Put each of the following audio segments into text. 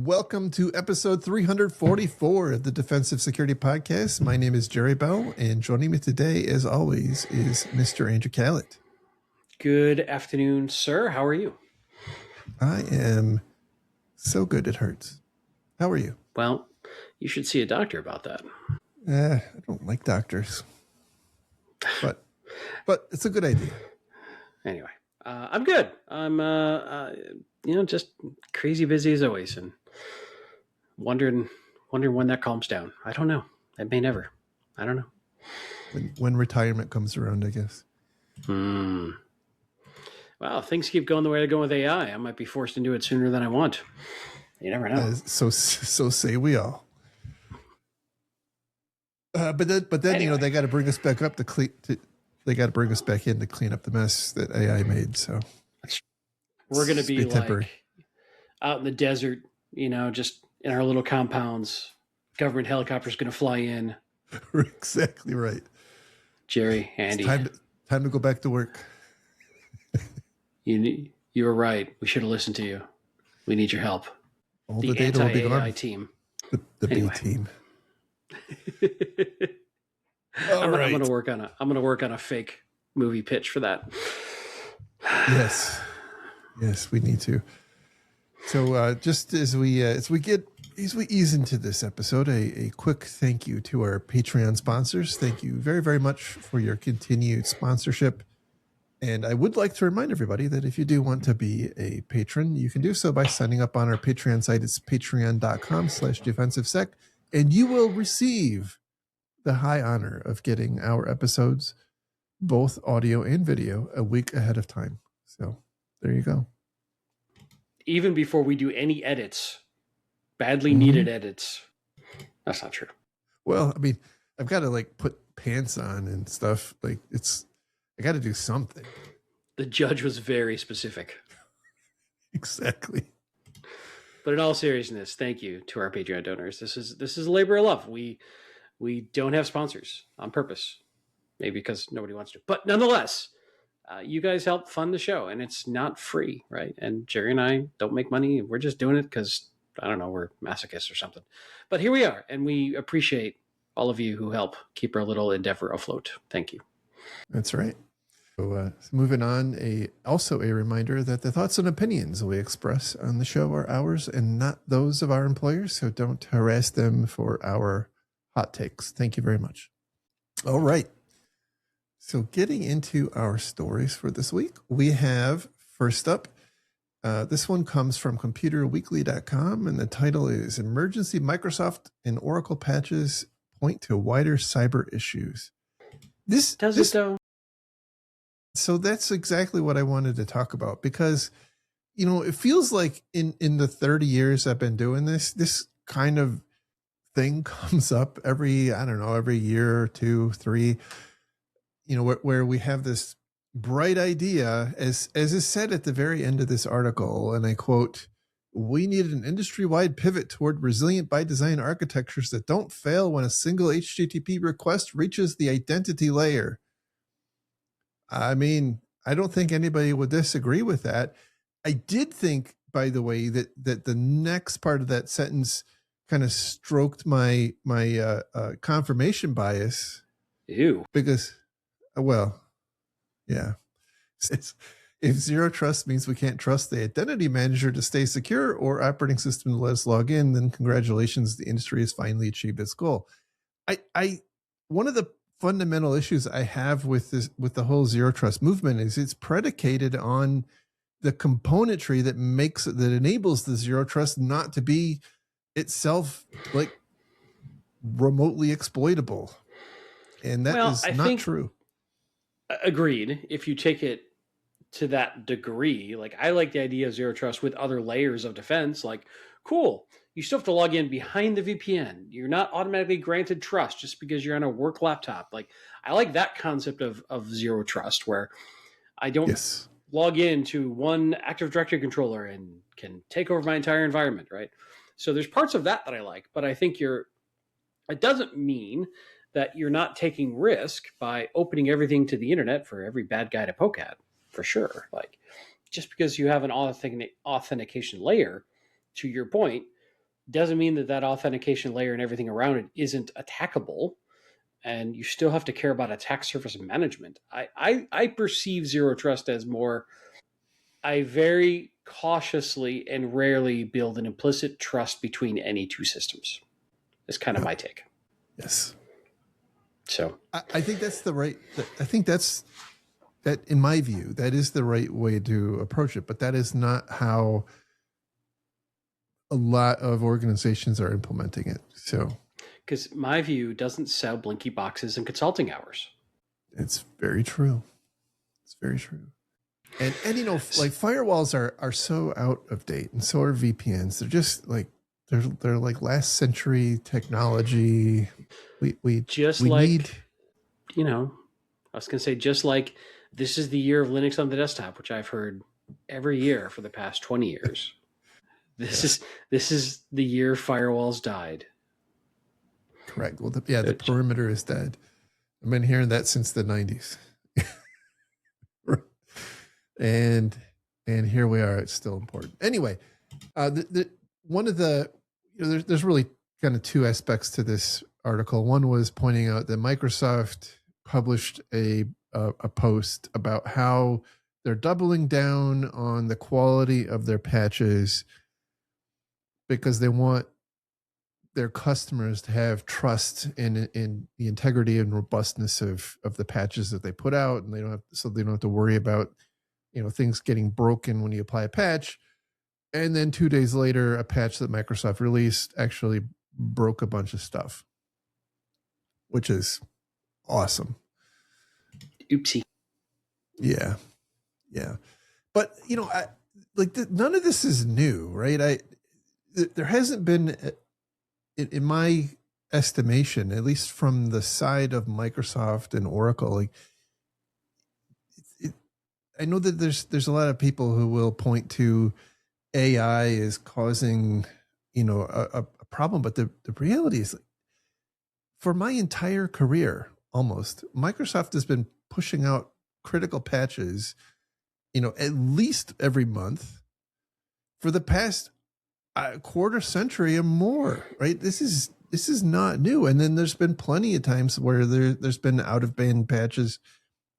welcome to episode 344 of the Defensive Security Podcast. My name is Jerry Bell, and joining me today, as always, is Mr. Andrew Callett. Good afternoon, sir. How are you? I am so good it hurts. How are you? Well, you should see a doctor about that. I don't like doctors, but it's a good idea. Anyway, I'm good. I'm just crazy busy as always, and wondering when that calms down. I don't know. It may never. I don't know. When retirement comes around, I guess. Well, if things keep going the way they're going with AI, I might be forced into it sooner than I want. You never know. So say we all. But then anyway. They got to bring us back up they got to bring us back in to clean up the mess that AI made. So we're going to be like out in the desert, just in our little compounds. Government helicopter's going to fly in. Exactly right. Jerry, Andy. It's time to go back to work. You were right. We should have listened to you. We need your help. All the data will be gone. AI team. The B team. I'm going to work on a fake movie pitch for that. Yes, we need to. So just as we ease into this episode, a quick thank you to our Patreon sponsors. Thank you very, very much for your continued sponsorship. And I would like to remind everybody that if you do want to be a patron, you can do so by signing up on our Patreon site. It's patreon.com/defensivesec, and you will receive the high honor of getting our episodes, both audio and video, a week ahead of time. So there you go. Even before we do any edits, badly needed edits. That's not true. Well, I mean, I've got to put pants on and stuff. I got to do something. The judge was very specific. Exactly. But in all seriousness, thank you to our Patreon donors. This is a labor of love. We don't have sponsors on purpose, maybe because nobody wants to. But nonetheless, you guys help fund the show, and it's not free, right? And Jerry and I don't make money. We're just doing it because, I don't know, we're masochists or something. But here we are, and we appreciate all of you who help keep our little endeavor afloat. Thank you. That's right. So moving on, also a reminder that the thoughts and opinions we express on the show are ours and not those of our employers, so don't harass them for our hot takes. Thank you very much. All right. So getting into our stories for this week, we have first up, this one comes from computerweekly.com, and the title is Emergency Microsoft and Oracle Patches Point to Wider Cyber Issues. This does it though. So that's exactly what I wanted to talk about because, it feels like in the 30 years I've been doing this kind of thing comes up every year or 2, 3, where we have this bright idea as is said at the very end of this article. And I quote, "We need an industry-wide pivot toward resilient by design architectures that don't fail when a single HTTP request reaches the identity layer." I mean, I don't think anybody would disagree with that. I did think, by the way, that the next part of that sentence kind of stroked my confirmation bias. Ew. Because, yeah. If zero trust means we can't trust the identity manager to stay secure or operating system to let us log in, then congratulations, the industry has finally achieved its goal. One of the fundamental issues I have with the whole zero trust movement is it's predicated on the componentry that enables the zero trust not to be itself remotely exploitable. And that is not true. Agreed. If you take it to that degree, I like the idea of zero trust with other layers of defense. Cool. You still have to log in behind the VPN. You're not automatically granted trust just because you're on a work laptop. I like that concept of zero trust where I don't log into one Active Directory controller and can take over my entire environment, right? So there's parts of that I like, but I think it doesn't mean that you're not taking risk by opening everything to the internet for every bad guy to poke at, for sure. Just because you have an authentication layer, to your point, doesn't mean that that authentication layer and everything around it isn't attackable. And you still have to care about attack surface management. I perceive zero trust as more, I very cautiously and rarely build an implicit trust between any two systems. Is kind of my take. Yes. So I think that's the right, I think that's, that in my view, that is the right way to approach it. But that is not how a lot of organizations are implementing it. So, because my view doesn't sell blinky boxes and consulting hours. it's very true. It's very true. And you know, like firewalls are so out of date, and so are VPNs. They're just like they're like last century technology. We just we like need, you know, I was going to say, just like this is the year of Linux on the desktop, which I've heard every year for the past 20 years. This is the year firewalls died. correct. Well, the perimeter is dead. I've been hearing that since the 90s. and here we are. It's still important. Anyway, one of the, you know, there's really kind of two aspects to this article. One was pointing out that Microsoft published a post about how they're doubling down on the quality of their patches because they want their customers to have trust in the integrity and robustness of the patches that they put out, and they don't have to worry about, you know, things getting broken when you apply a patch. And then 2 days later, a patch that Microsoft released actually broke a bunch of stuff, which is awesome. Oopsie. Yeah. But, you know, none of this is new, right? There hasn't been, in my estimation, at least from the side of Microsoft and Oracle, like, I know that there's a lot of people who will point to AI is causing, you know, a problem, but the reality is, for my entire career, almost, Microsoft has been pushing out critical patches, you know, at least every month for the past quarter century or more, right? This is not new. And then there's been plenty of times where there's been out of band patches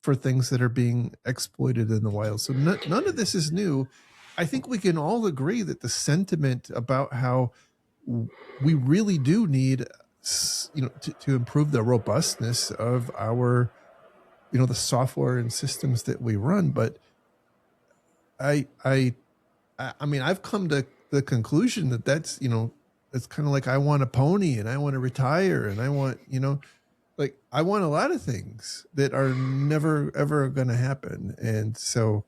for things that are being exploited in the wild. So none of this is new. I think we can all agree that the sentiment about how we really do need, you know, to improve the robustness of our, you know, the software and systems that we run. But I mean, I've come to the conclusion that that's, you know, it's kind of like, I want a pony and I want to retire and I want, you know, like, I want a lot of things that are never ever going to happen. And so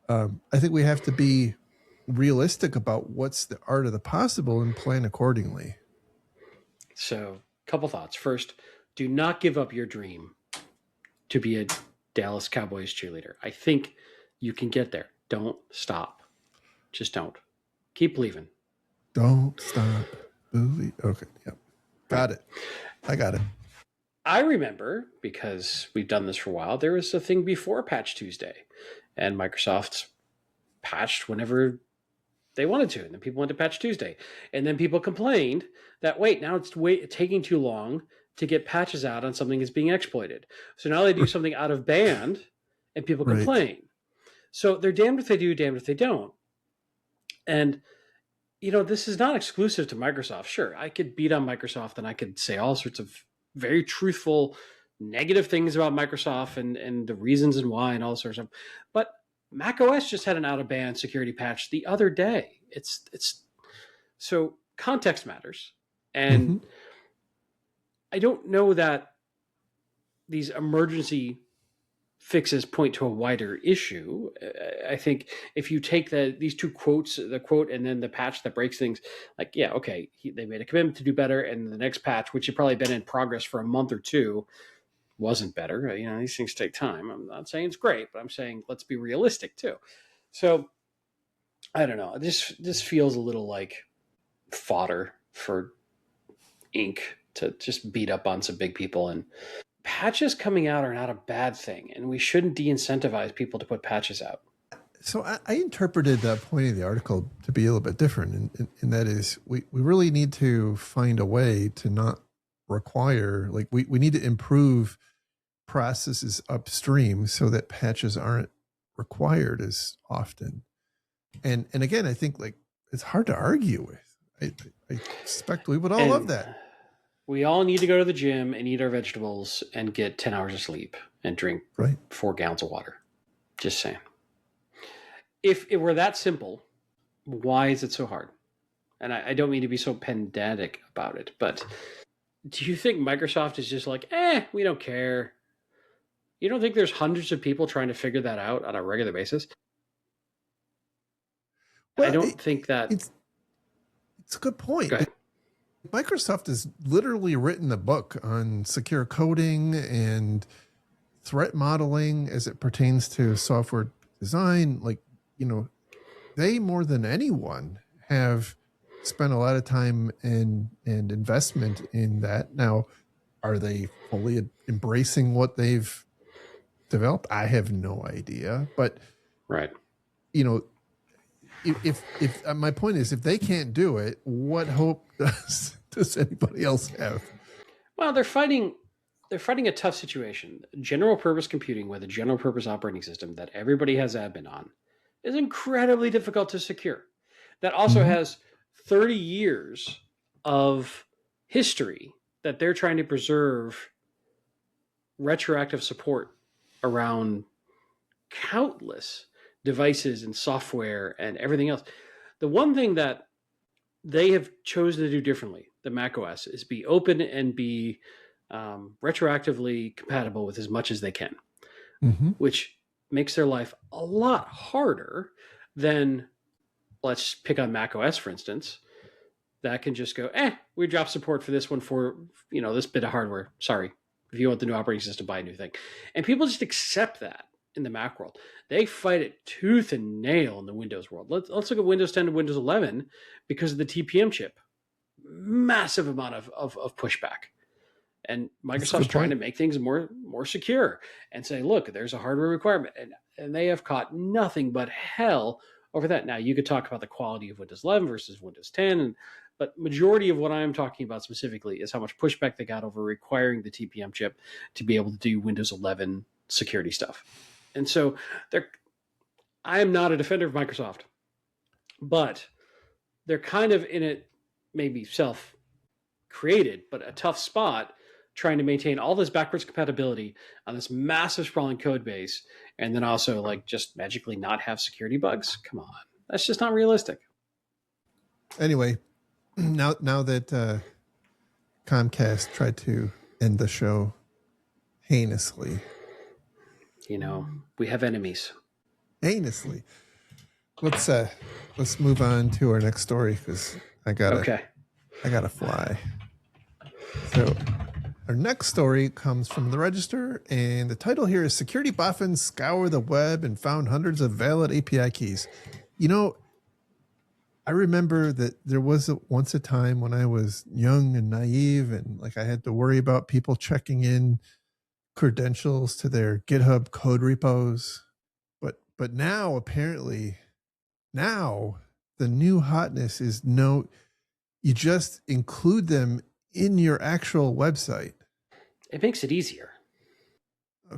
I think we have to be realistic about what's the art of the possible and plan accordingly. So, couple thoughts. First, do not give up your dream to be a Dallas Cowboys cheerleader. I think you can get there. Don't stop. Just don't. Keep believing. Don't stop believing. Okay. Yep. Got it. I got it. I remember, because we've done this for a while, there was a thing before Patch Tuesday, and Microsoft patched whenever they wanted to, and then people went to Patch Tuesday, and then people complained that, wait, now it's taking too long to get patches out on something that's being exploited. So now they do something out of band, and people complain. So they're damned if they do, damned if they don't. And, you know, this is not exclusive to Microsoft. Sure, I could beat on Microsoft and I could say all sorts of very truthful, negative things about Microsoft and the reasons and why and all sorts of stuff. But macOS just had an out of band security patch the other day. It's so context matters. And I don't know that these emergency fixes point to a wider issue. I think if you take these two quotes, the quote and then the patch that breaks things, like, yeah, okay, they made a commitment to do better, and the next patch, which had probably been in progress for a month or two, wasn't better. You know, these things take time. I'm not saying it's great, but I'm saying let's be realistic too. So I don't know. This feels a little like fodder for ink to just beat up on some big people. And patches coming out are not a bad thing, and we shouldn't de-incentivize people to put patches out. So I interpreted that point of the article to be a little bit different, and that is we really need to find a way to not require, like we need to improve processes upstream so that patches aren't required as often. And again, I think like it's hard to argue with. I suspect we would all love that. We all need to go to the gym and eat our vegetables and get 10 hours of sleep and drink Right. 4 gallons of water. Just saying. If it were that simple, why is it so hard? And I don't mean to be so pedantic about it, but do you think Microsoft is just like, we don't care? You don't think there's hundreds of people trying to figure that out on a regular basis? Well, I don't think that. It's a good point. Go ahead. Microsoft has literally written a book on secure coding and threat modeling as it pertains to software design. Like, they more than anyone have spent a lot of time and investment in that. Now, are they fully embracing what they've developed? I have no idea. But, right. If my point is, if they can't do it, what hope does anybody else have? Well, they're fighting a tough situation. General purpose computing with a general purpose operating system that everybody has admin on is incredibly difficult to secure. That also has 30 years of history that they're trying to preserve retroactive support around countless devices and software and everything else. The one thing that they have chosen to do differently, the macOS, is be open and be retroactively compatible with as much as they can, which makes their life a lot harder than, let's pick on macOS, for instance, that can just go, we drop support for this one for, this bit of hardware. Sorry. If you want the new operating system, buy a new thing. And people just accept that in the Mac world. They fight it tooth and nail in the Windows world. Let's look at Windows 10 to Windows 11 because of the TPM chip. Massive amount of pushback. And Microsoft's trying to make things more secure and say, look, there's a hardware requirement. And they have caught nothing but hell over that. Now, you could talk about the quality of Windows 11 versus Windows 10, but majority of what I'm talking about specifically is how much pushback they got over requiring the TPM chip to be able to do Windows 11 security stuff. And so I am not a defender of Microsoft, but they're kind of in it, maybe self-created, but a tough spot trying to maintain all this backwards compatibility on this massive sprawling code base and then also like just magically not have security bugs. Come on. That's just not realistic. Anyway, now that Comcast tried to end the show heinously. We have enemies. Heinously. Let's move on to our next story because I gotta fly. So our next story comes from the Register, and the title here is "Security Boffins Scour the Web and Found Hundreds of Valid API Keys." I remember that there was once a time when I was young and naive, and like I had to worry about people checking in credentials to their GitHub code repos. But now apparently, the new hotness is you just include them in your actual website. It makes it easier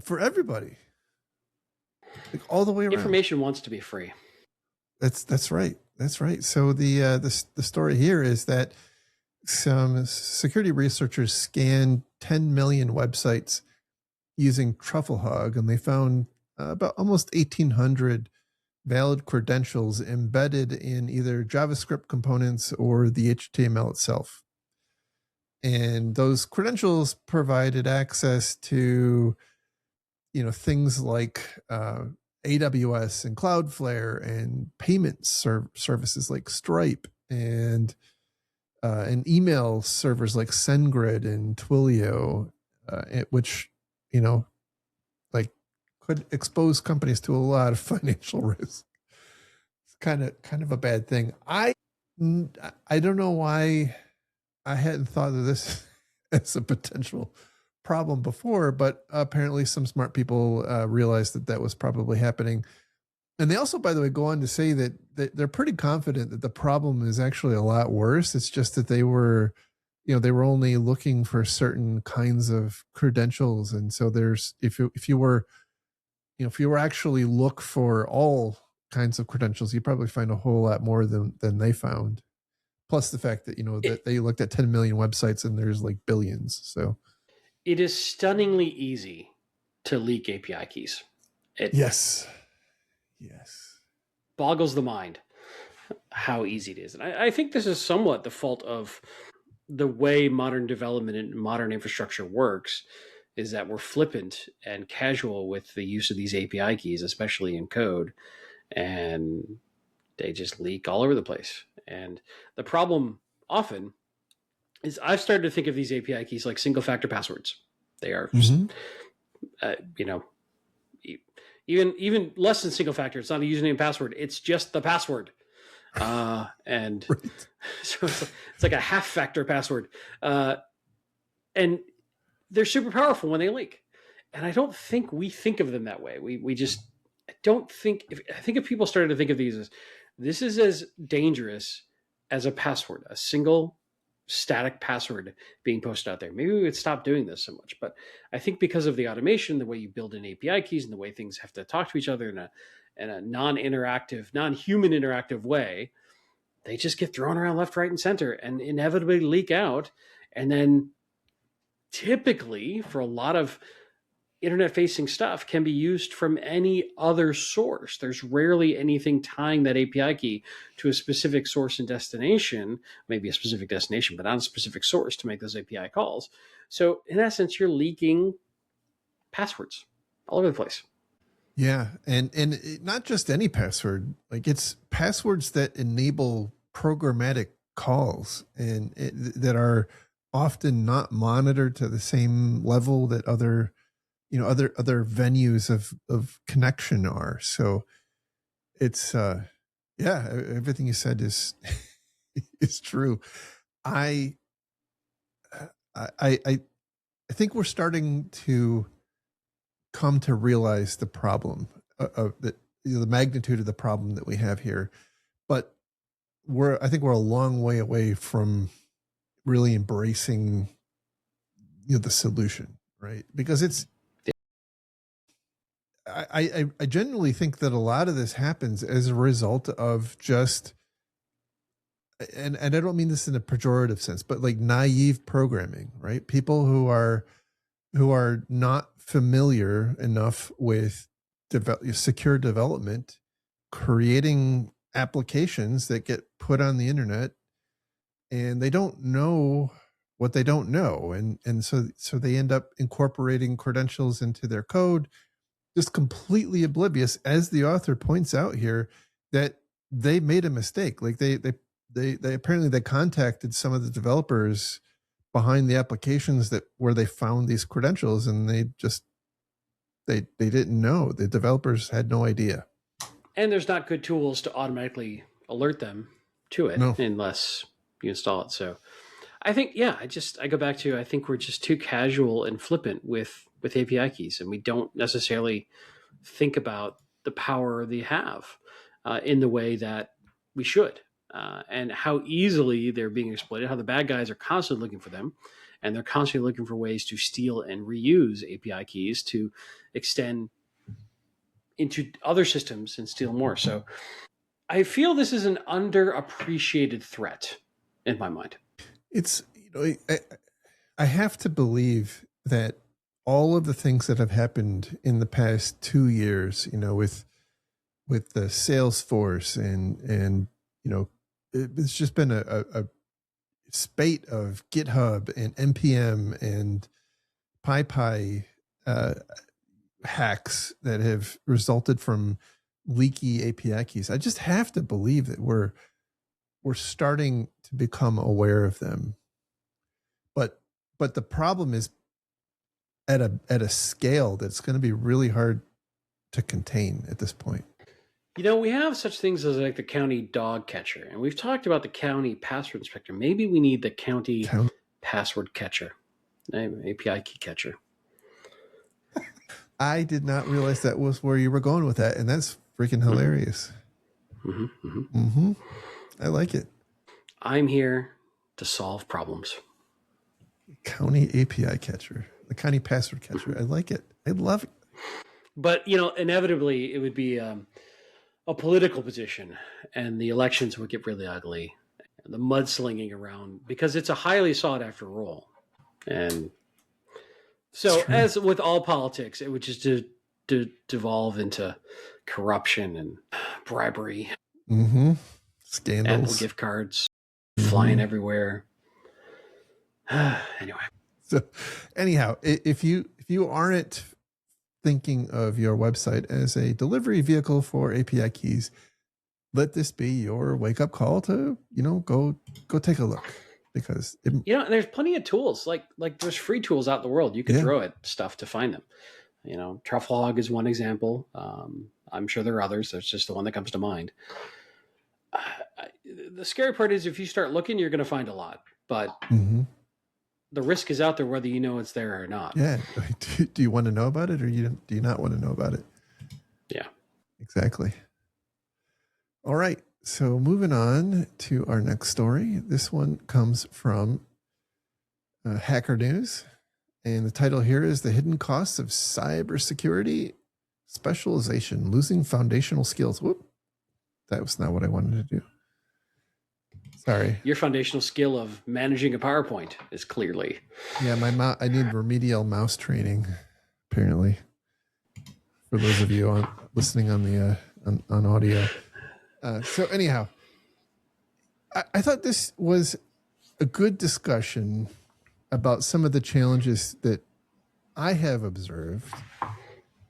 for everybody, like all the way around. Information wants to be free. That's right. So the story here is that some security researchers scanned 10 million websites using Trufflehog, and they found about almost 1,800 valid credentials embedded in either JavaScript components or the HTML itself. And those credentials provided access to, things like AWS and Cloudflare and payment services like Stripe and email servers like SendGrid and Twilio, which, could expose companies to a lot of financial risk. It's kind of a bad thing. I don't know why I hadn't thought of this as a potential problem before, but apparently some smart people realized that was probably happening. And they also, by the way, go on to say that they're pretty confident that the problem is actually a lot worse. It's just that they were, they were only looking for certain kinds of credentials. And so there's, if you were actually look for all kinds of credentials, you probably find a whole lot more than they found. Plus the fact that, that they looked at 10 million websites and there's like billions. So it is stunningly easy to leak API keys. Yes. Boggles the mind how easy it is. And I think this is somewhat the fault of the way modern development and modern infrastructure works, is that we're flippant and casual with the use of these API keys, especially in code, and they just leak all over the place. And the problem often is I've started to think of these API keys like single factor passwords. They are just, even less than single factor. It's not a username and password. It's just the password. And right. So it's like a half factor password. And they're super powerful when they leak. And I don't think we think of them that way. We just don't think, I think if people started to think of these as, this is as dangerous as a password, a single static password being posted out there. Maybe we would stop doing this so much. But I think because of the automation, the way you build in API keys and the way things have to talk to each other in a non-interactive, non-human interactive way, they just get thrown around left, right, and center and inevitably leak out. And then typically for a lot of internet-facing stuff can be used from any other source. There's rarely anything tying that API key to a specific source and destination, maybe a specific destination, but not a specific source to make those API calls. So in essence, you're leaking passwords all over the place. Yeah, and not just any password, like it's passwords that enable programmatic calls and that are often not monitored to the same level that other venues of connection are. So it's everything you said is is true. I think we're starting to come to realize the problem of the magnitude of the problem that we have here, but I think we're a long way away from really embracing the solution, right? Because it's I genuinely think that a lot of this happens as a result of just, and I don't mean this in a pejorative sense, but like naive programming, right? People who are not familiar enough with secure development, creating applications that get put on the internet, and they don't know what they don't know, and so they end up incorporating credentials into their code, just completely oblivious, as the author points out here, that they made a mistake. Like they apparently they contacted some of the developers behind the applications where they found these credentials, and they didn't know. The developers had no idea. And there's not good tools to automatically alert them to it unless you install it. So I think, I go back to, I think we're just too casual and flippant with API keys, and we don't necessarily think about the power they have in the way that we should, and how easily they're being exploited, how the bad guys are constantly looking for them, and they're constantly looking for ways to steal and reuse API keys to extend into other systems and steal more. So I feel this is an underappreciated threat in my mind. It's, I have to believe that all of the things that have happened in the past 2 years, with the Salesforce and it's just been a spate of GitHub and NPM and PyPy hacks that have resulted from leaky API keys. I just have to believe that we're starting to become aware of them. But the problem is at a scale that's going to be really hard to contain at this point. We have such things as like the county dog catcher, and we've talked about the county password inspector. Maybe we need the county password catcher, API key catcher. I did not realize that was where you were going with that, and that's freaking hilarious. I like it. I'm here to solve problems. County API catcher, the county password catcher. I like it. I love it. But, inevitably it would be a political position, and the elections would get really ugly. The mudslinging around, because it's a highly sought after role. And so, as with all politics, it would just devolve into corruption and bribery. Scandals. Apple gift cards flying everywhere. Anyway. So, anyhow, if you aren't thinking of your website as a delivery vehicle for API keys, let this be your wake up call to, go take a look, because there's plenty of tools. Like there's free tools out in the world. You can throw at stuff to find them. Trufflog is one example. I'm sure there are others. That's just the one that comes to mind. The scary part is if you start looking, you're going to find a lot, but the risk is out there whether you know it's there or not. Yeah. Do you want to know about it, or do you not want to know about it? Yeah. Exactly. All right. So moving on to our next story. This one comes from Hacker News. And the title here is The Hidden Costs of Cybersecurity Specialization, Losing Foundational Skills. Whoop. That was not what I wanted to do. Sorry. Your foundational skill of managing a PowerPoint is clearly. Yeah, I need remedial mouse training, apparently. For those of you listening on the on audio. So anyhow, I thought this was a good discussion about some of the challenges that I have observed.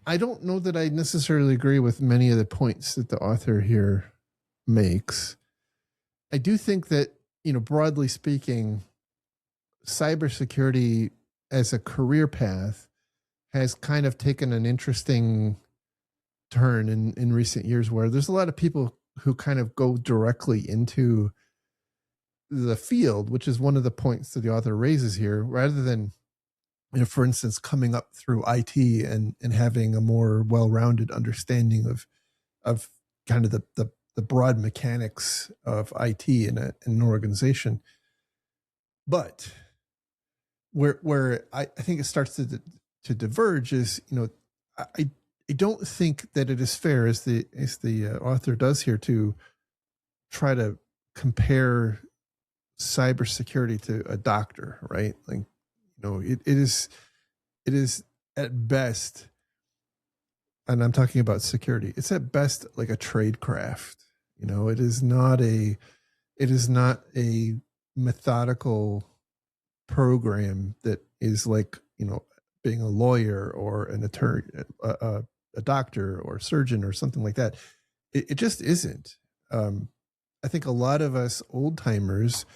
I don't know that I necessarily agree with many of the points that the author here makes. I do think that, broadly speaking, cybersecurity as a career path has kind of taken an interesting turn in recent years, where there's a lot of people who kind of go directly into the field, which is one of the points that the author raises here, rather than, for instance, coming up through IT and having a more well-rounded understanding of kind of the broad mechanics of IT in an organization. But where I think it starts to diverge is, I don't think that it is fair, as the author does here, to try to compare cybersecurity to a doctor, right? Like, it is at best, and I'm talking about security, it's at best like a trade craft. It is not a methodical program that is like, being a lawyer or an attorney, a doctor or a surgeon or something like that. It just isn't. I think a lot of us old timers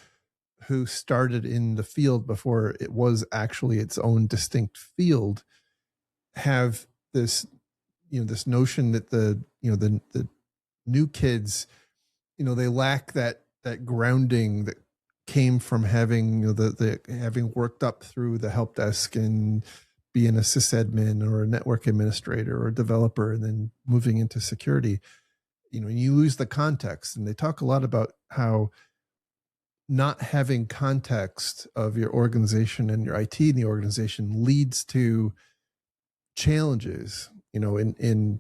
who started in the field before it was actually its own distinct field have this, this notion that the new kids, they lack that grounding that came from having, having worked up through the help desk and being a sysadmin or a network administrator or a developer, and then moving into security. And you lose the context. And they talk a lot about how not having context of your organization and your IT in the organization leads to challenges, in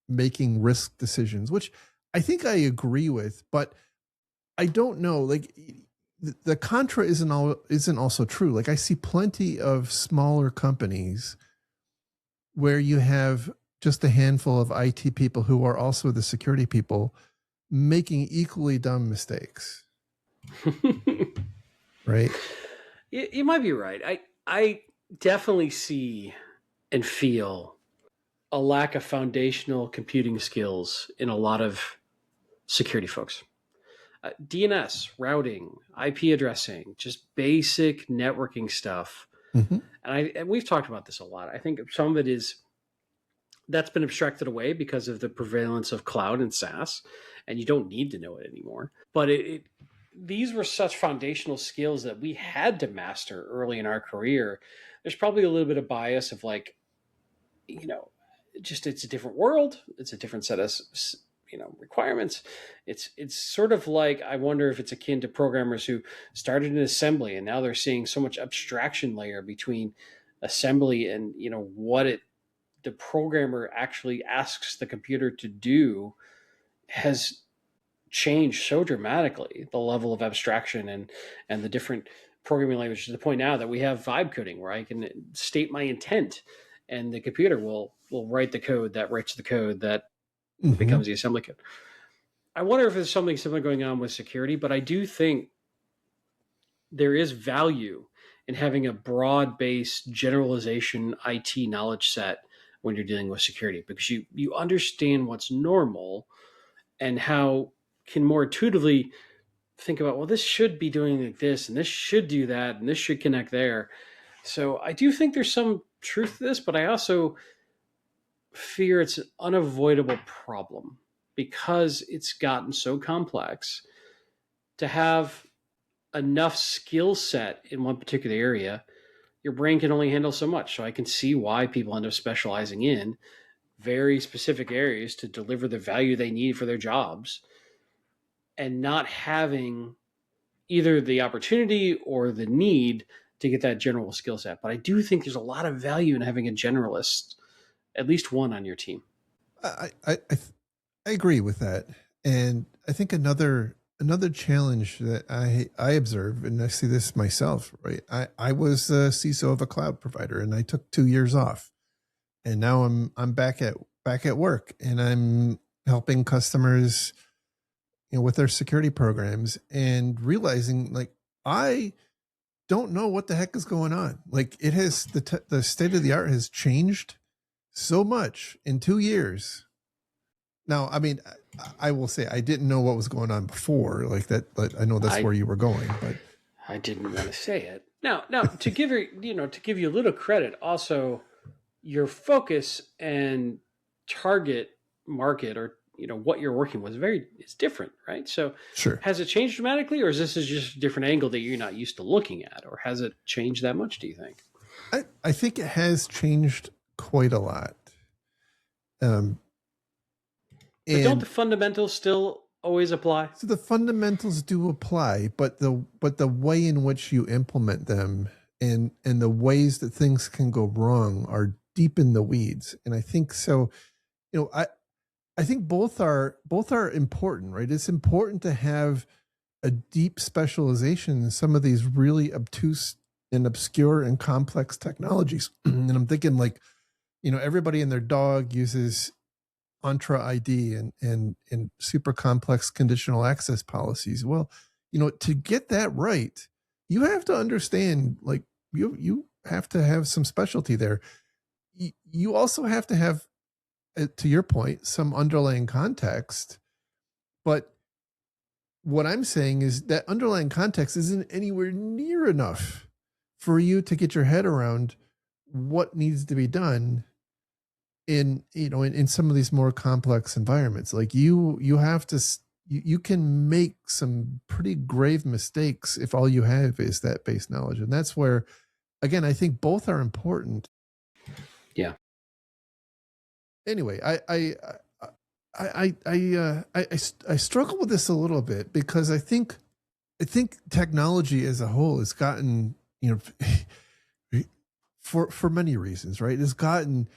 making risk decisions, which I think I agree with, but I don't know, like the contra isn't also true. Like I see plenty of smaller companies where you have just a handful of IT people who are also the security people making equally dumb mistakes. Right? You might be right. I definitely see and feel a lack of foundational computing skills in a lot of security folks. DNS, routing, IP addressing, just basic networking stuff. And we've talked about this a lot. I think some of it is that's been abstracted away because of the prevalence of cloud and SaaS, and you don't need to know it anymore. But these were such foundational skills that we had to master early in our career. There's probably a little bit of bias of like, it's a different world. It's a different set of requirements. It's sort of like, I wonder if it's akin to programmers who started in assembly and now they're seeing so much abstraction layer between assembly and what the programmer actually asks the computer to do has changed so dramatically, the level of abstraction and the different programming languages, to the point now that we have vibe coding where I can state my intent and the computer will write the code that writes the code that becomes the assembly code. I wonder if there's something similar going on with security, but I do think there is value in having a broad-based generalization IT knowledge set when you're dealing with security, because you understand what's normal and how can more intuitively think about, well, this should be doing like this and this should do that and this should connect there. So I do think there's some truth to this, but I also fear it's an unavoidable problem because it's gotten so complex to have enough skill set in one particular area. Your brain can only handle so much. So I can see why people end up specializing in very specific areas to deliver the value they need for their jobs and not having either the opportunity or the need to get that general skill set. But I do think there's a lot of value in having a generalist, at least one on your team. I agree with that. And I think another challenge that I observe, and I see this myself, right? I was a CISO of a cloud provider and I took 2 years off. And now I'm back at work and I'm helping customers, with their security programs, and realizing like I don't know what the heck is going on. Like it has the state of the art has changed so much in 2 years. Now, I mean, I will say I didn't know what was going on before, like that. But I know that's where you were going, but I didn't want to say it. Now, to give you a little credit, also your focus and target market, or what you're working with, is different, right? So sure. Has it changed dramatically, or is this just a different angle that you're not used to looking at, or has it changed that much, do you think? I think it has changed quite a lot. But don't the fundamentals still always apply? So the fundamentals do apply, but the way in which you implement them and the ways that things can go wrong are deep in the weeds. And I think so, I think both are important, right? It's important to have a deep specialization in some of these really obtuse and obscure and complex technologies. And I'm thinking like, everybody and their dog uses Entra ID and super complex conditional access policies. Well, to get that right, you have to understand, like you have to have some specialty there. You also have to have, to your point, some underlying context. But what I'm saying is that underlying context isn't anywhere near enough for you to get your head around what needs to be done in some of these more complex environments. Like you have to, you can make some pretty grave mistakes if all you have is that base knowledge. And that's where, again, I think both are important. Yeah. Anyway, I struggle with this a little bit because I think technology as a whole has gotten, for many reasons, right? It's gotten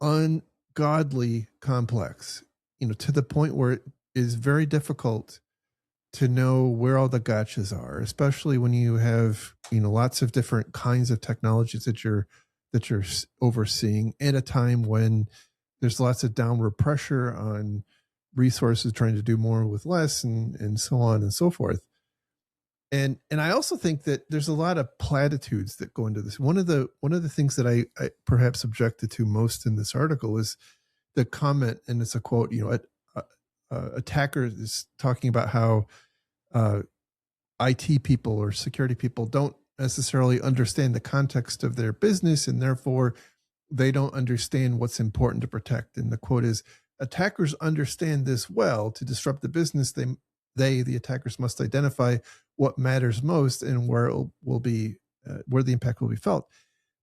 ungodly complex, to the point where it is very difficult to know where all the gotchas are, especially when you have, lots of different kinds of technologies that you're overseeing at a time when there's lots of downward pressure on resources trying to do more with less, and so on and so forth. And I also think that there's a lot of platitudes that go into this. One of the things that I perhaps objected to most in this article is the comment, and it's a quote, attacker is talking about how IT people or security people don't necessarily understand the context of their business, and therefore they don't understand what's important to protect. And the quote is, attackers understand this well. To disrupt the business, the attackers must identify what matters most and where it will be, where the impact will be felt.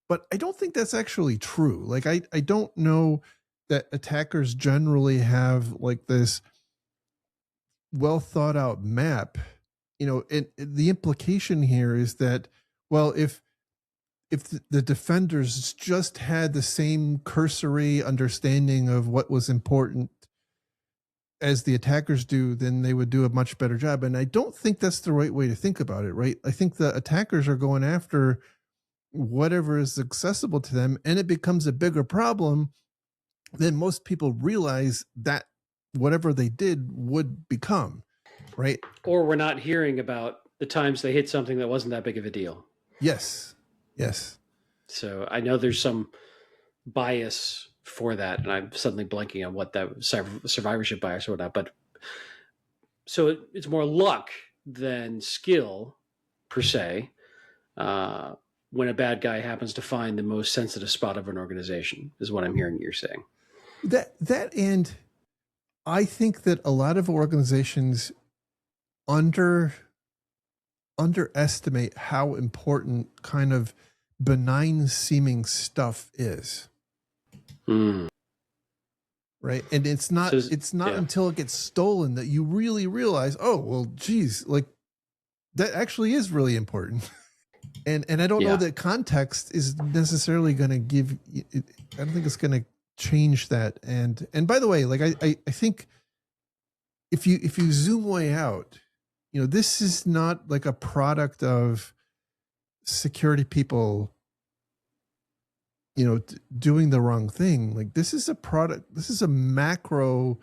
But I don't think that's actually true. Like I don't know that attackers generally have like this well thought out map. And the implication here is that, well, if the defenders just had the same cursory understanding of what was important as the attackers do, then they would do a much better job. And I don't think that's the right way to think about it, right? I think the attackers are going after whatever is accessible to them, and it becomes a bigger problem than most people realize that whatever they did would become, right? Or we're not hearing about the times they hit something that wasn't that big of a deal. Yes. So I know there's some bias for that, and I'm suddenly blanking on what that survivorship bias or whatnot. But so it's more luck than skill per se. When a bad guy happens to find the most sensitive spot of an organization, is what I'm hearing you're saying. That and I think that a lot of organizations underestimate how important kind of benign seeming stuff is. Right. And it's not until it gets stolen that you really realize, oh, well, geez, like that actually is really important. And I don't know that context is necessarily going to give, I don't think it's going to change that. And by the way, like I think if you zoom way out, this is not like a product of security people, doing the wrong thing. Like this is a macro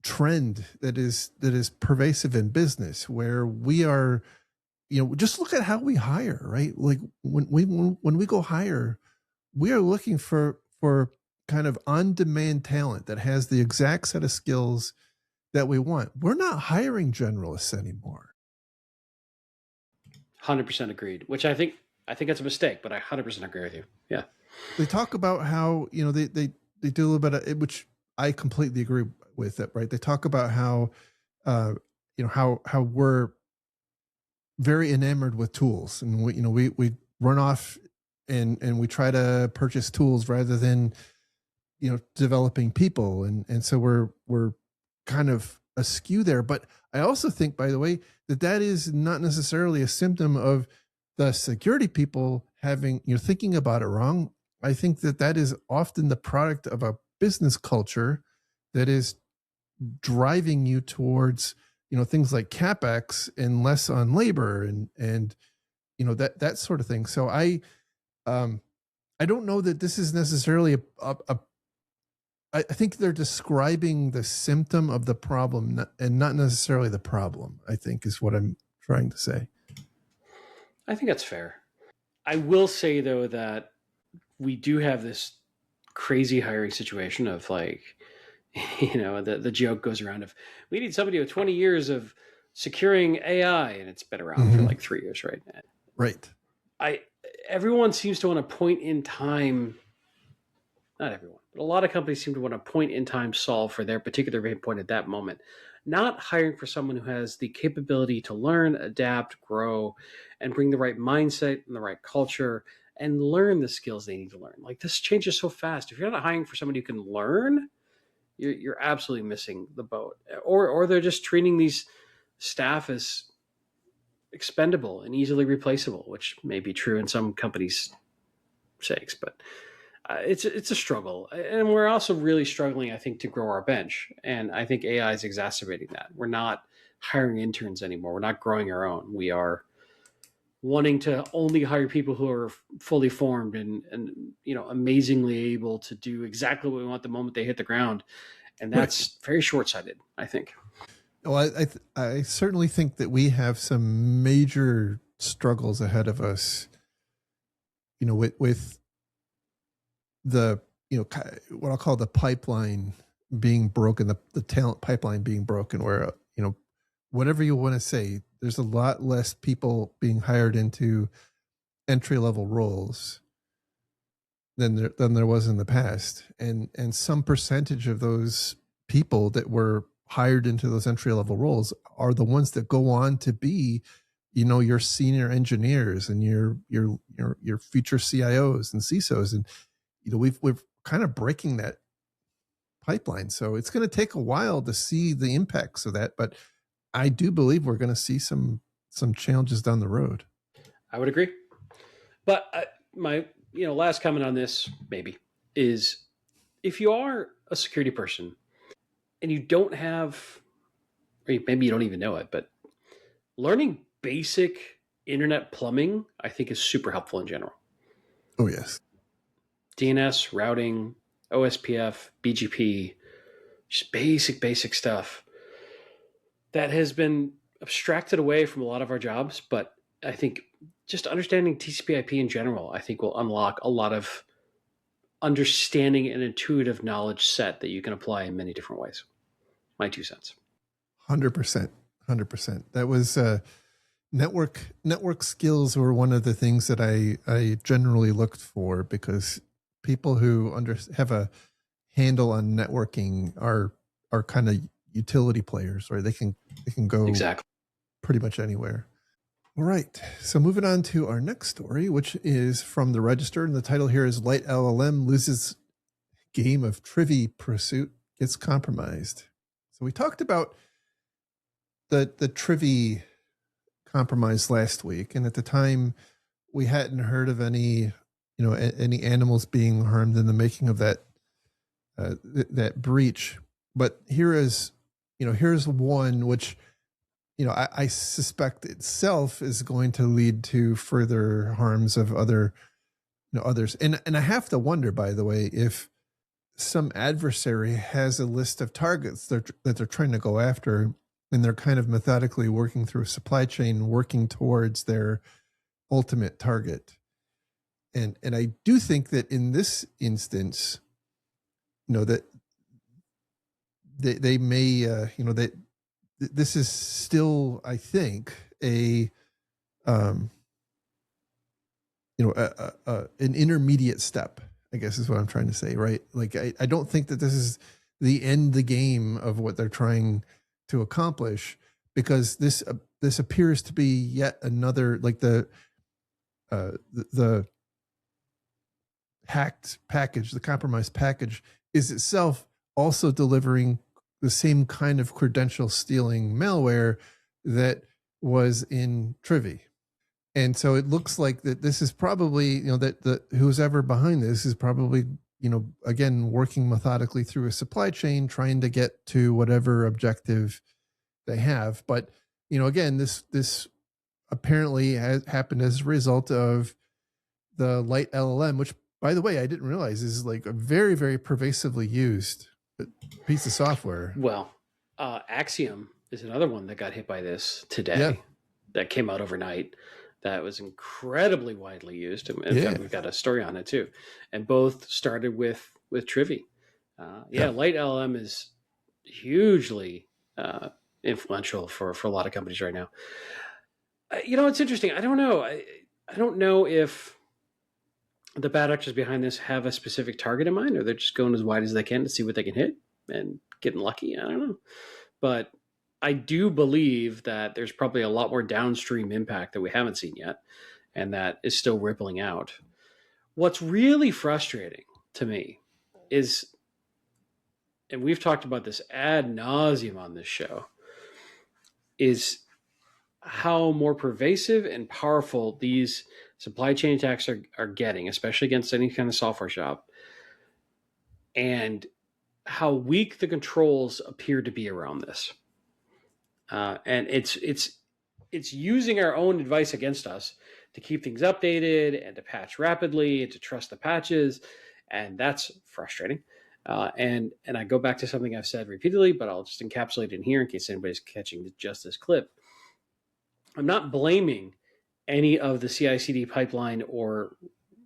trend that is pervasive in business, where we are, just look at how we hire, right? Like when we go hire, we are looking for kind of on-demand talent that has the exact set of skills that we want. We're not hiring generalists anymore. 100% agreed, which I think that's a mistake, but I 100% agree with you. Yeah. They talk about how, they do a little bit of it, which I completely agree with it, right? They talk about how, how we're very enamored with tools, and we run off and we try to purchase tools rather than, developing people. And so we're kind of askew there. But I also think, by the way, that is not necessarily a symptom of the security people having, thinking about it wrong. I think that is often the product of a business culture that is driving you towards, things like CapEx and less on labor and that sort of thing. So I don't know that this is necessarily I think they're describing the symptom of the problem and not necessarily the problem, I think, is what I'm trying to say. I think that's fair. I will say, though, that we do have this crazy hiring situation of like, the joke goes around of we need somebody with 20 years of securing AI, and it's been around for like 3 years, right? Right. Everyone seems to want to point in time, not everyone, but a lot of companies seem to want to point in time solve for their particular pain point at that moment, not hiring for someone who has the capability to learn, adapt, grow, and bring the right mindset and the right culture and learn the skills they need to learn. Like this changes so fast. If you're not hiring for somebody who can learn, you're absolutely missing the boat. Or they're just treating these staff as expendable and easily replaceable, which may be true in some companies' sakes, but it's a struggle. And we're also really struggling, I think, to grow our bench. And I think AI is exacerbating that. We're not hiring interns anymore. We're not growing our own. We are wanting to only hire people who are fully formed and amazingly able to do exactly what we want the moment they hit the ground. And that's very short-sighted, I think. Well, I certainly think that we have some major struggles ahead of us, with the, what I'll call the pipeline being broken, the talent pipeline being broken, where, whatever you want to say, there's a lot less people being hired into entry-level roles than there was in the past. And some percentage of those people that were hired into those entry-level roles are the ones that go on to be, your senior engineers and your future CIOs and CISOs. And, we've kind of breaking that pipeline. So it's going to take a while to see the impacts of that, but I do believe we're going to see some challenges down the road. I would agree. But my last comment on this maybe is if you are a security person and you don't have, or maybe you don't even know it, but learning basic internet plumbing, I think, is super helpful in general. Oh, yes. DNS, routing, OSPF, BGP, just basic stuff that has been abstracted away from a lot of our jobs. But I think just understanding TCP/IP in general, I think, will unlock a lot of understanding and intuitive knowledge set that you can apply in many different ways. My 2 cents. 100%. 100%. That was network skills were one of the things that I generally looked for, because people who have a handle on networking are kind of utility players, right? They can go exactly pretty much anywhere. All right. So moving on to our next story, which is from the Register, and the title here is Light LLM loses game of Trivy pursuit gets compromised. So we talked about the Trivy compromise last week, and at the time we hadn't heard of any any animals being harmed in the making of that that breach. But here's one which I suspect itself is going to lead to further harms of others. And I have to wonder, by the way, if some adversary has a list of targets that they're trying to go after, and they're kind of methodically working through a supply chain, working towards their ultimate target. And I do think that in this instance, that they may, that this is still, I think, an intermediate step, I guess is what I'm trying to say, right? Like, I don't think that this is the game of what they're trying to accomplish, because this appears to be yet another, like the hacked package, the compromised package is itself also delivering the same kind of credential stealing malware that was in Trivy. And so it looks like that this is probably, that who's ever behind this is probably, again, working methodically through a supply chain, trying to get to whatever objective they have. But, again, this apparently has happened as a result of the Light LLM, which, by the way, I didn't realize is like a very, very pervasively used piece of software. Well, Axiom is another one that got hit by this today. Yeah. That came out overnight. That was incredibly widely used. In fact, we've got a story on it too. And both started with Trivy. Light LLM is hugely influential for a lot of companies right now. It's interesting. I don't know. I don't know if the bad actors behind this have a specific target in mind, or they're just going as wide as they can to see what they can hit and getting lucky. I don't know. But I do believe that there's probably a lot more downstream impact that we haven't seen yet, and that is still rippling out. What's really frustrating to me is, and we've talked about this ad nauseum on this show, is how more pervasive and powerful these supply chain attacks are getting, especially against any kind of software shop, and how weak the controls appear to be around this. And it's using our own advice against us to keep things updated and to patch rapidly and to trust the patches, and that's frustrating. And I go back to something I've said repeatedly, but I'll just encapsulate it in here in case anybody's catching just this clip. I'm not blaming any of the CI/CD pipeline or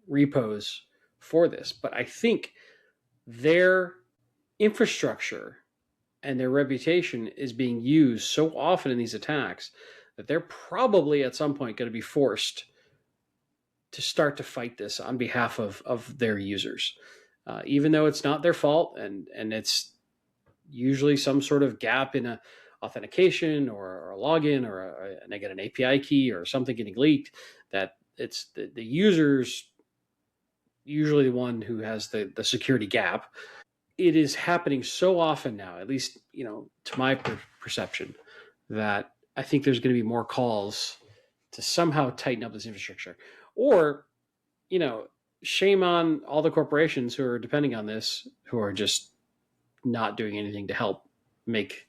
repos for this, but I think their infrastructure and their reputation is being used so often in these attacks that they're probably at some point going to be forced to start to fight this on behalf of their users, even though it's not their fault, and it's usually some sort of gap in a authentication or a login, and they get an API key or something getting leaked, that it's the users usually the one who has the security gap. It is happening so often now, at least, to my perception, that I think there's going to be more calls to somehow tighten up this infrastructure. Or, you know, shame on all the corporations who are depending on this, who are just not doing anything to help make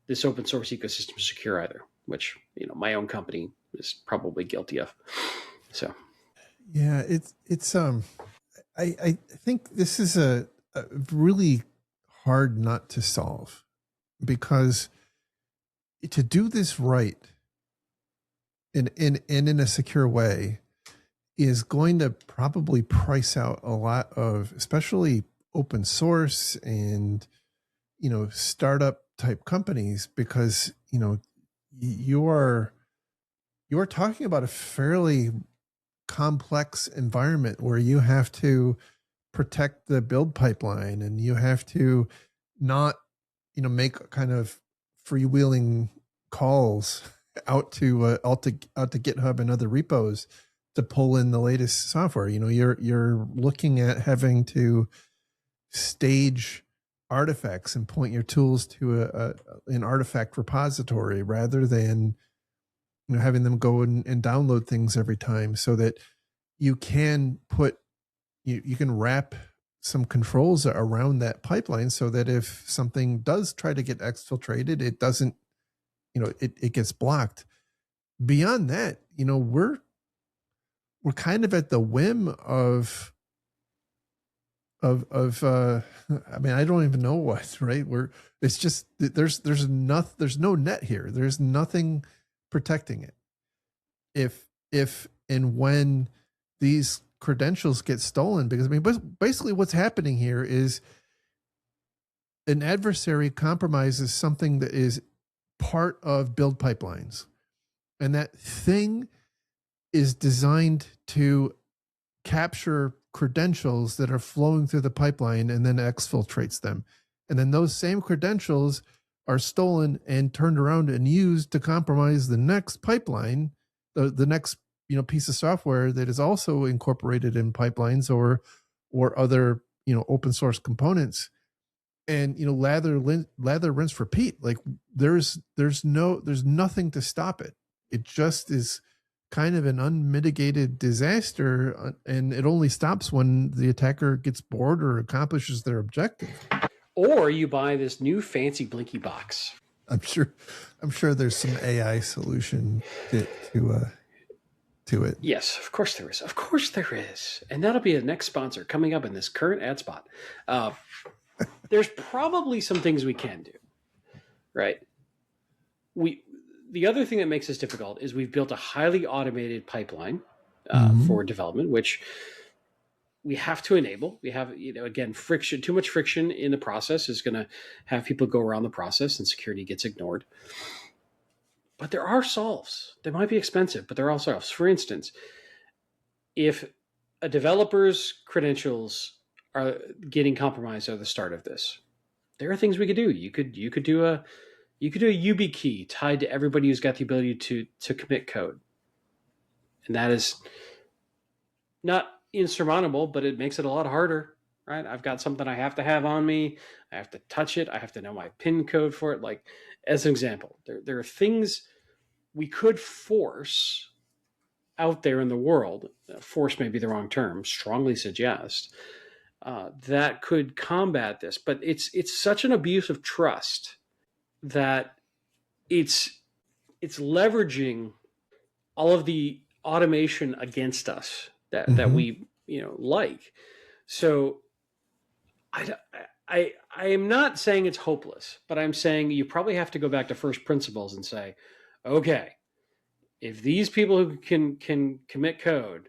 this open source ecosystem secure either, which, my own company is probably guilty of. So, Yeah, I think this is a really hard nut to solve, because to do this right in a secure way is going to probably price out a lot of, especially open source and startup type companies, because you're talking about a fairly complex environment where you have to protect the build pipeline, and you have to not make kind of freewheeling calls out to GitHub and other repos to pull in the latest software. You're looking at having to stage artifacts and point your tools to an artifact repository, rather than having them go and download things every time, so that you can you can wrap some controls around that pipeline, so that if something does try to get exfiltrated, it doesn't, it gets blocked. Beyond that, we're kind of at the whim of I mean, I don't even know what, right? It's just, there's no net here. There's nothing protecting it. If and when these credentials get stolen, because basically what's happening here is an adversary compromises something that is part of build pipelines, and that thing is designed to capture credentials that are flowing through the pipeline and then exfiltrates them. And then those same credentials are stolen and turned around and used to compromise the next pipeline, the next piece of software that is also incorporated in pipelines or other open source components. And lather, rinse, repeat. Like there's nothing to stop it. It just is kind of an unmitigated disaster, and it only stops when the attacker gets bored or accomplishes their objective. Or you buy this new fancy Blinky box. I'm sure there's some AI solution to it. Yes, of course there is. Of course there is. And that'll be the next sponsor coming up in this current ad spot. There's probably some things we can do, right? The other thing that makes this difficult is we've built a highly automated pipeline for development, which we have to enable. We have, again, friction. Too much friction in the process is going to have people go around the process, and security gets ignored. But there are solves. They might be expensive, but there are solves. For instance, if a developer's credentials are getting compromised at the start of this, there are things we could do. You could do a YubiKey tied to everybody who's got the ability to commit code, and that is not insurmountable, but it makes it a lot harder, right? I've got something I have to have on me. I have to touch it. I have to know my PIN code for it. Like, as an example, there are things we could force out there in the world. Force may be the wrong term. Strongly suggest that could combat this, but it's such an abuse of trust that it's leveraging all of the automation against us that we like. So I am not saying it's hopeless, but I'm saying you probably have to go back to first principles and say, okay, if these people who can commit code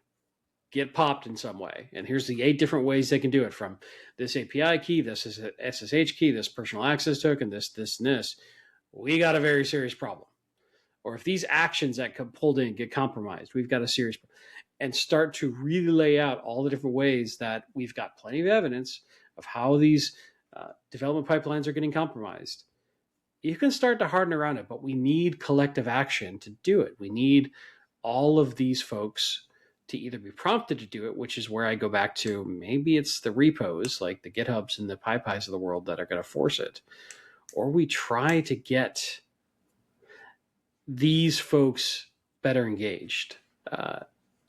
get popped in some way, and here's the 8 different ways they can do it, from this API key, this is an SSH key, this personal access token, this, and this, we got a very serious problem. Or if these actions that get pulled in get compromised, we've got a serious problem. And start to really lay out all the different ways that we've got plenty of evidence of how these development pipelines are getting compromised. You can start to harden around it, but we need collective action to do it. We need all of these folks to either be prompted to do it, which is where I go back to maybe it's the repos like the GitHubs and the PyPis of the world that are going to force it, or we try to get these folks better engaged.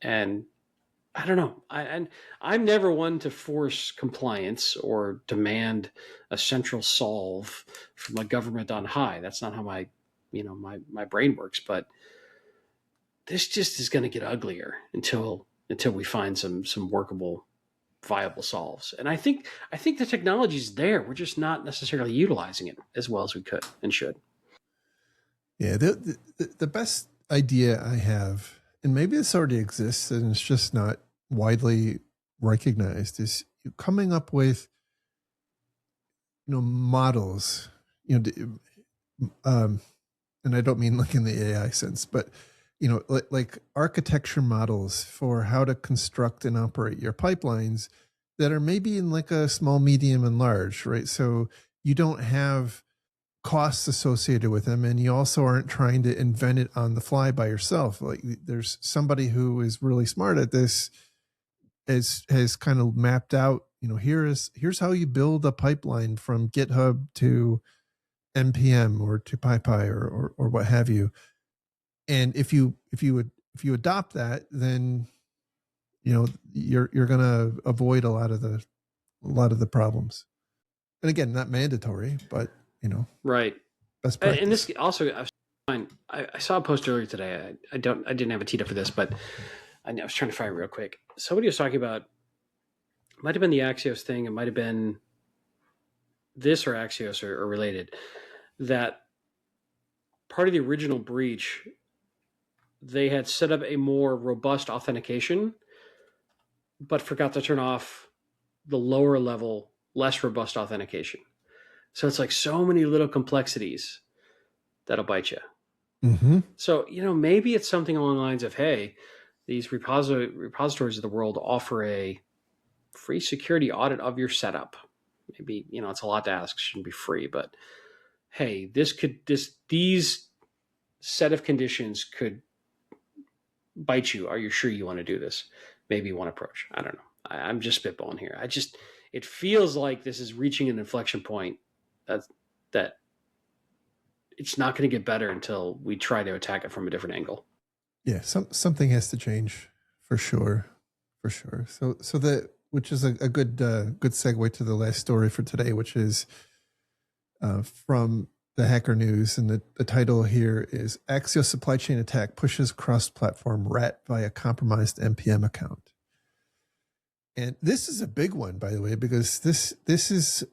And I don't know. I'm never one to force compliance or demand a central solve from a government on high. That's not how my brain works. But this just is going to get uglier until we find some workable, viable solves. And I think the technology is there. We're just not necessarily utilizing it as well as we could and should. Yeah, the best idea I have, and maybe this already exists and it's just not widely recognized, is coming up with models, and I don't mean like in the AI sense, but like architecture models for how to construct and operate your pipelines that are maybe in like a small, medium, and large, right? So you don't have costs associated with them, and you also aren't trying to invent it on the fly by yourself. Like there's somebody who is really smart at this, has kind of mapped out, here's how you build a pipeline from GitHub to npm or to PyPI or what have you. And if you adopt that, then you're going to avoid a lot of the problems. And again, not mandatory, but right. Best practice. And this also, I saw a post earlier today. I didn't have a teed up for this, but I was trying to find it real quick. Somebody was talking about, it might have been the Axios thing. It might have been this or Axios or related, that part of the original breach, they had set up a more robust authentication, but forgot to turn off the lower level, less robust authentication. So it's like so many little complexities that'll bite you. Mm-hmm. So, maybe it's something along the lines of, hey, these repositories of the world offer a free security audit of your setup. Maybe, it's a lot to ask, shouldn't be free, but hey, these set of conditions could bite you. Are you sure you want to do this? Maybe one approach. I don't know. I'm just spitballing here. It feels like this is reaching an inflection point that it's not going to get better until we try to attack it from a different angle. Yeah, something has to change for sure. So which is a good segue to the last story for today, which is from the Hacker News, and the title here is Axios supply chain attack pushes cross-platform rat via compromised npm account. And this is a big one, by the way, because this is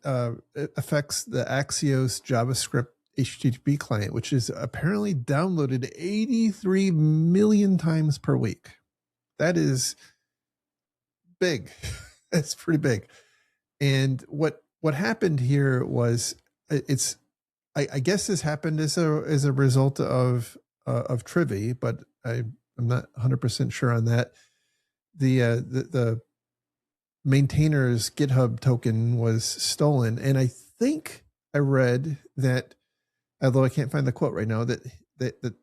it affects the Axios JavaScript HTTP client, which is apparently downloaded 83 million times per week. That is big. That's pretty big. And what happened here was, I guess this happened as a result of Trivy, but I'm not 100% sure on that. The maintainer's GitHub token was stolen, and I think I read that, although I can't find the quote right now, that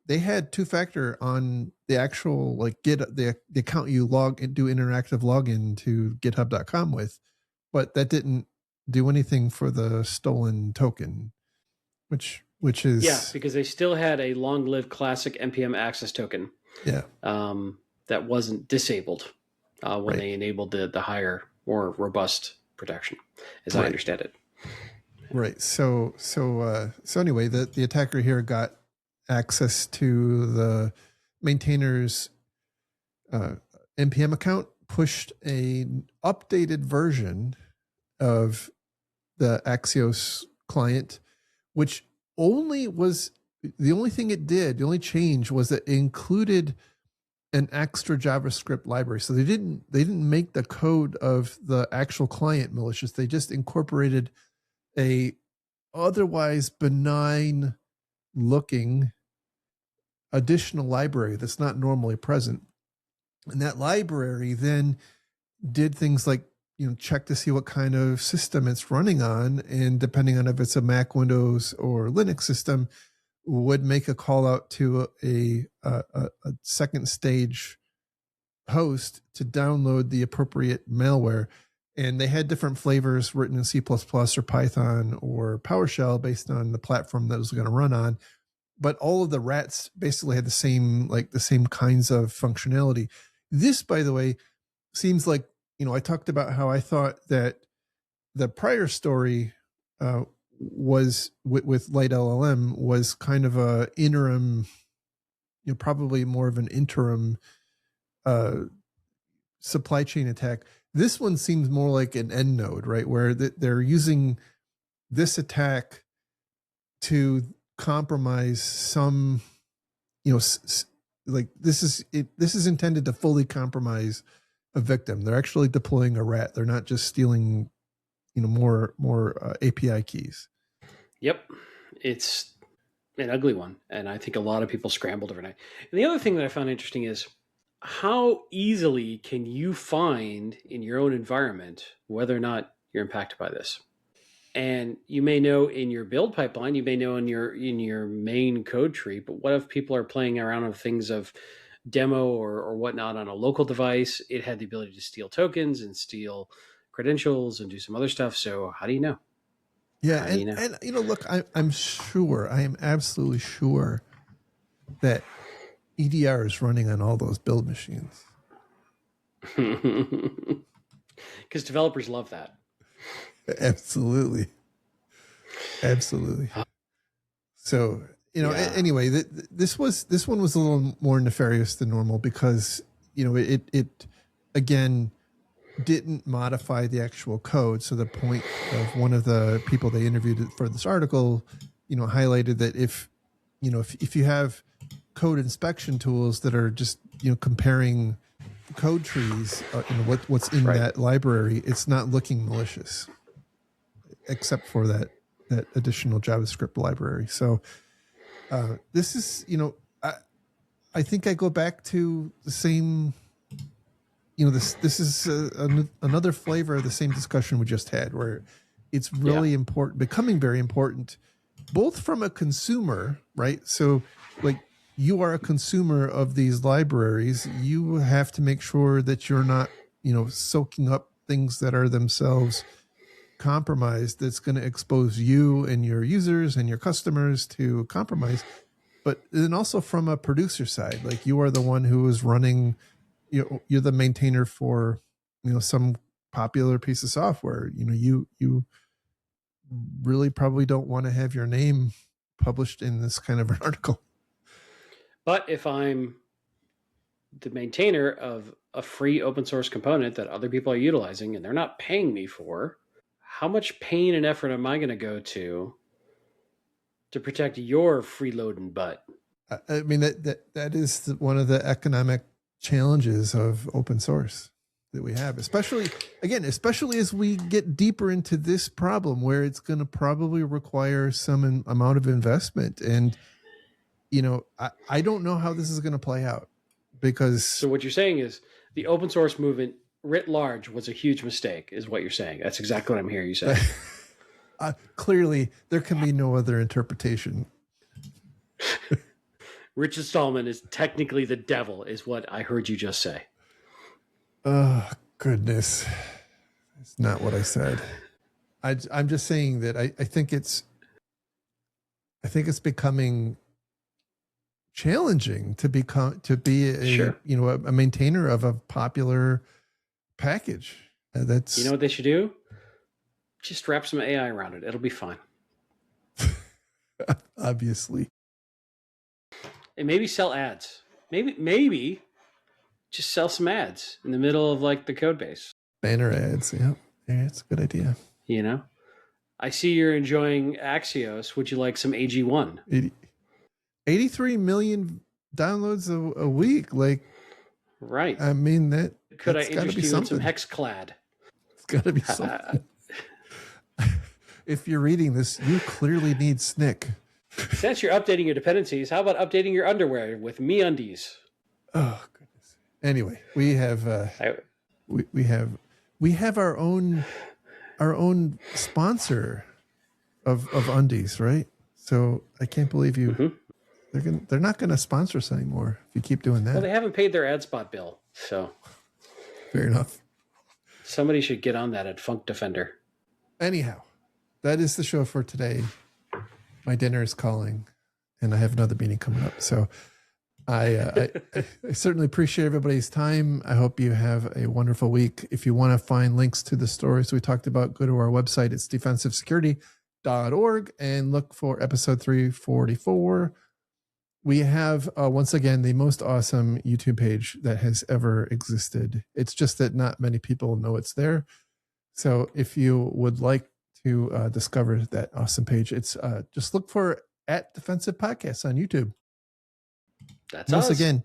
they had two-factor on the actual the account you log and do interactive login to GitHub.com with, but that didn't do anything for the stolen token, which is because they still had a long-lived classic npm access token. Yeah, that wasn't disabled when they enabled the higher, more robust protection, as I understand it. Right. So anyway, the attacker here got access to the maintainer's npm account, pushed an updated version of the Axios client, which the only thing it did, the only change was that it included an extra JavaScript library. So they didn't make the code of the actual client malicious. They just incorporated a otherwise benign looking additional library that's not normally present. And that library then did things like, check to see what kind of system it's running on. And depending on if it's a Mac, Windows, or Linux system, would make a call out to a second stage host to download the appropriate malware. And they had different flavors written in C++ or Python or PowerShell based on the platform that it was going to run on. But all of the rats basically had the same kinds of functionality. This, by the way, seems like, I talked about how I thought that the prior story was with Light LLM was kind of a interim, probably more of an interim supply chain attack. This one seems more like an end node, right? Where they're using this attack to compromise some, like this is intended to fully compromise a victim. They're actually deploying a rat. They're not just stealing, more API keys. Yep. It's an ugly one. And I think a lot of people scrambled overnight. And the other thing that I found interesting is how easily can you find in your own environment whether or not you're impacted by this? And you may know in your build pipeline, you may know in your main code tree, but what if people are playing around with things of demo or whatnot on a local device? It had the ability to steal tokens and steal credentials and do some other stuff. So how do you know? Yeah, and look, I'm sure, I am absolutely sure that EDR is running on all those build machines. Because developers love that. Absolutely. So, anyway, this one was a little more nefarious than normal because, it again didn't modify the actual code. So the point of one of the people they interviewed for this article, highlighted that if you have code inspection tools that are just, comparing code trees, what's in that library, it's not looking malicious, except for that additional JavaScript library. So this is, I think I go back to the same, this is another flavor of the same discussion we just had, where it's really important, becoming very important, both from a consumer, right? So like, you are a consumer of these libraries. You have to make sure that you're not, soaking up things that are themselves compromised. That's going to expose you and your users and your customers to compromise. But then also from a producer side, like you are the one who is running, you're the maintainer for, some popular piece of software. You really probably don't want to have your name published in this kind of an article. But if I'm the maintainer of a free open source component that other people are utilizing and they're not paying me for, how much pain and effort am I going to go to protect your freeloading butt? I mean, that is one of the economic challenges of open source that we have, especially as we get deeper into this problem where it's going to probably require some amount of investment. And I don't know how this is going to play out, because. So what you're saying is the open source movement writ large was a huge mistake, is what you're saying. That's exactly what I'm hearing you say. Clearly, there can be no other interpretation. Richard Stallman is technically the devil, is what I heard you just say. Oh, goodness. That's not what I said. I'm just saying that I think it's becoming challenging to be a maintainer of a popular package. That's, what they should do? Just wrap some AI around it. It'll be fine. Obviously. And maybe sell ads. Maybe just sell some ads in the middle of like the code base. Banner ads. Yeah, it's a good idea. I see you're enjoying Axios. Would you like some AG1? 83 million downloads a week. Like, right. I mean, could I interest you in some Hexclad? It's got to be something. If you're reading this, you clearly need SNCC. Since you're updating your dependencies, how about updating your underwear with MeUndies? Oh goodness. Anyway, we have we have our own sponsor of undies, right? So I can't believe you. Mm-hmm. They're not going to sponsor us anymore if you keep doing that. Well, they haven't paid their ad spot bill, So Fair enough. somebody should get on that at Funk Defender. Anyhow, that is the show for today. My dinner is calling, and I have another meeting coming up. So I certainly appreciate everybody's time. I hope you have a wonderful week. If you want to find links to the stories we talked about, go to our website. It's defensivesecurity.org and look for episode 344. We have, once again, the most awesome YouTube page that has ever existed. It's just that not many people know it's there. So if you would like to discover that awesome page, it's just look for @Defensive Podcasts on YouTube. That's once us. again,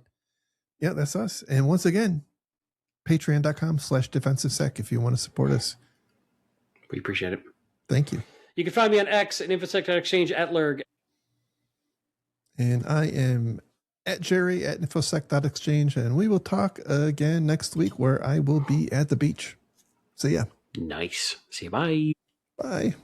yeah, that's us. And once again, patreon.com/defensivesec if you want to support us. We appreciate it. Thank you. You can find me on X at infosec.exchange @Lurg. And I am @Jerry @infosec.exchange. And we will talk again next week where I will be at the beach. See ya. Nice. See you. Bye. Bye.